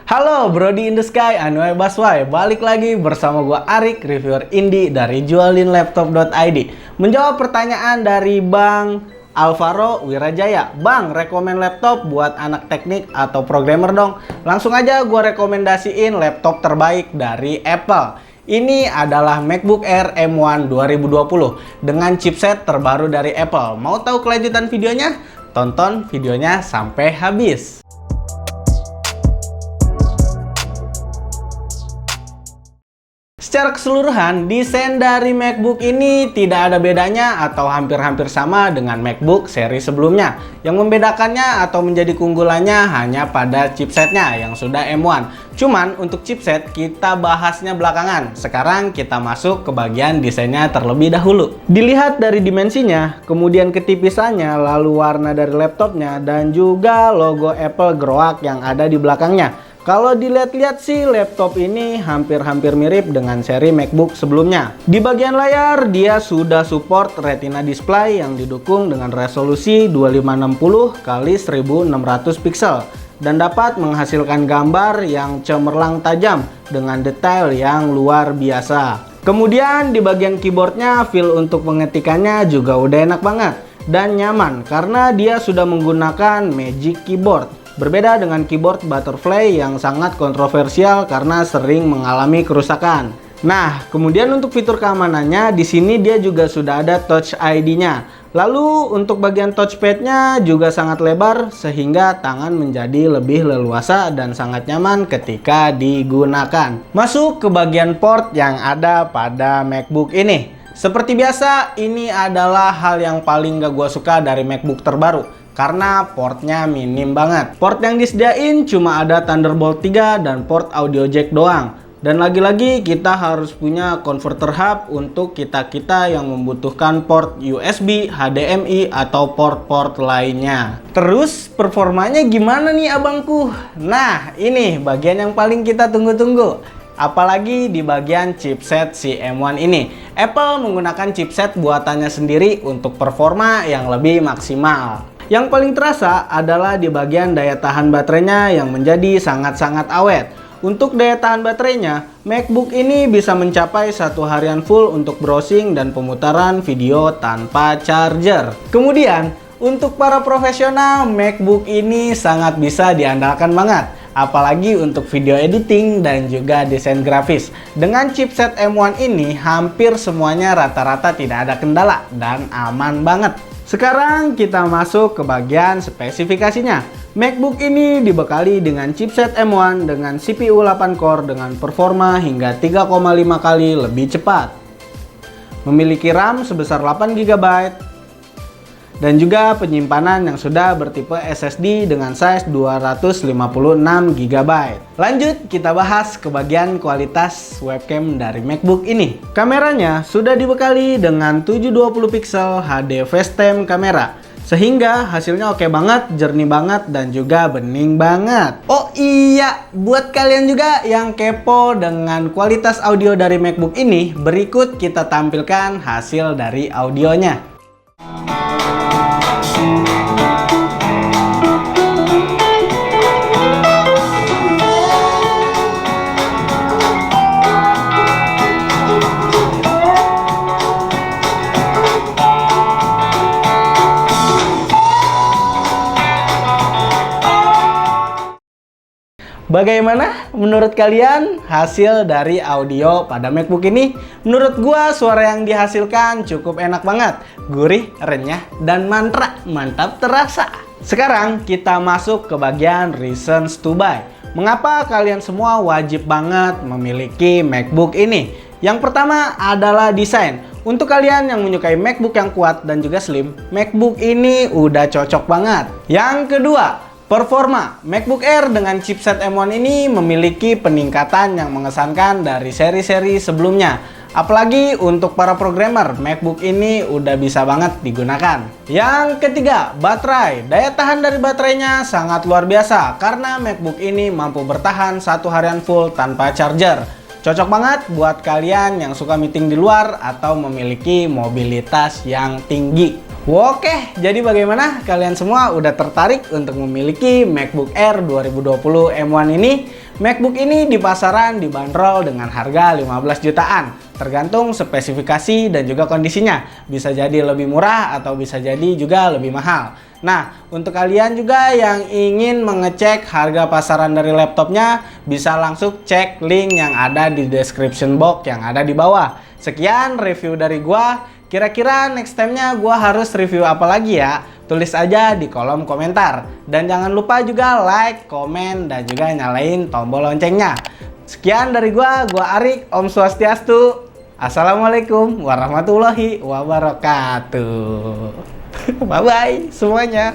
Halo Brody in the Sky, Anway Baswai. Balik lagi bersama gua Arik, reviewer indie dari jualinlaptop.id. Menjawab pertanyaan dari Bang Alvaro Wirajaya. Bang, rekomen laptop buat anak teknik atau programmer dong. Langsung aja gua rekomendasiin laptop terbaik dari Apple. Ini adalah MacBook Air M1 2020 dengan chipset terbaru dari Apple. Mau tahu kelanjutan videonya? Tonton videonya sampai habis. Secara keseluruhan, desain dari MacBook ini tidak ada bedanya atau hampir-hampir sama dengan MacBook seri sebelumnya. Yang membedakannya atau menjadi keunggulannya hanya pada chipsetnya yang sudah M1. Cuman untuk chipset kita bahasnya belakangan. Sekarang kita masuk ke bagian desainnya terlebih dahulu. Dilihat dari dimensinya, kemudian ketipisannya, lalu warna dari laptopnya, dan juga logo Apple Groak yang ada di belakangnya. Kalau dilihat-lihat sih laptop ini hampir-hampir mirip dengan seri MacBook sebelumnya. Di bagian layar dia sudah support Retina display yang didukung dengan resolusi 2560 x 1600 pixel dan dapat menghasilkan gambar yang cemerlang tajam dengan detail yang luar biasa. Kemudian di bagian keyboardnya, feel untuk pengetikannya juga udah enak banget dan nyaman karena dia sudah menggunakan Magic Keyboard. Berbeda dengan keyboard Butterfly yang sangat kontroversial karena sering mengalami kerusakan. Nah, kemudian untuk fitur keamanannya, di sini dia juga sudah ada Touch ID-nya. Lalu untuk bagian touchpad-nya juga sangat lebar sehingga tangan menjadi lebih leluasa dan sangat nyaman ketika digunakan. Masuk ke bagian port yang ada pada MacBook ini. Seperti biasa, ini adalah hal yang paling gak gua suka dari MacBook terbaru. Karena portnya minim banget. Port yang disediain cuma ada Thunderbolt 3 dan port audio jack doang. Dan lagi-lagi kita harus punya converter hub untuk kita-kita yang membutuhkan port USB, HDMI, atau port-port lainnya. Terus performanya gimana nih abangku? Nah, ini bagian yang paling kita tunggu-tunggu. Apalagi di bagian chipset si M1 ini. Apple menggunakan chipset buatannya sendiri untuk performa yang lebih maksimal. Yang paling terasa adalah di bagian daya tahan baterainya yang menjadi sangat-sangat awet. Untuk daya tahan baterainya, MacBook ini bisa mencapai 1 harian full untuk browsing dan pemutaran video tanpa charger. Kemudian, untuk para profesional, MacBook ini sangat bisa diandalkan banget. Apalagi untuk video editing dan juga desain grafis. Dengan chipset M1 ini, hampir semuanya rata-rata tidak ada kendala dan aman banget. Sekarang kita masuk ke bagian spesifikasinya. MacBook ini dibekali dengan chipset M1 dengan CPU 8 core dengan performa hingga 3,5 kali lebih cepat. Memiliki RAM sebesar 8 GB dan juga penyimpanan yang sudah bertipe SSD dengan size 256 GB. Lanjut kita bahas ke bagian kualitas webcam dari MacBook ini. Kameranya sudah dibekali dengan 720 pixel HD FaceTime kamera. Sehingga hasilnya oke banget, jernih banget, dan juga bening banget. Oh iya, buat kalian juga yang kepo dengan kualitas audio dari MacBook ini, berikut kita tampilkan hasil dari audionya. Bagaimana menurut kalian hasil dari audio pada MacBook ini? Menurut gua suara yang dihasilkan cukup enak banget, gurih, renyah, dan mantap terasa. Sekarang kita masuk ke bagian reasons to buy. Mengapa kalian semua wajib banget memiliki MacBook ini? Yang pertama adalah desain. Untuk kalian yang menyukai MacBook yang kuat dan juga slim, MacBook ini udah cocok banget. Yang kedua, performa. MacBook Air dengan chipset M1 ini memiliki peningkatan yang mengesankan dari seri-seri sebelumnya. Apalagi untuk para programmer, MacBook ini udah bisa banget digunakan. Yang ketiga, baterai. Daya tahan dari baterainya sangat luar biasa karena MacBook ini mampu bertahan 1 harian full tanpa charger. Cocok banget buat kalian yang suka meeting di luar atau memiliki mobilitas yang tinggi. Oke, jadi bagaimana kalian semua udah tertarik untuk memiliki MacBook Air 2020 M1 ini? MacBook ini di pasaran dibanderol dengan harga 15 jutaan, tergantung spesifikasi dan juga kondisinya. Bisa jadi lebih murah atau bisa jadi juga lebih mahal. Nah, untuk kalian juga yang ingin mengecek harga pasaran dari laptopnya, bisa langsung cek link yang ada di description box yang ada di bawah. Sekian review dari gua. Kira-kira next time-nya gua harus review apa lagi ya? Tulis aja di kolom komentar. Dan jangan lupa juga like, komen, dan juga nyalain tombol loncengnya. Sekian dari gua Arik, Om Swastiastu. Assalamualaikum warahmatullahi wabarakatuh. Bye-bye semuanya.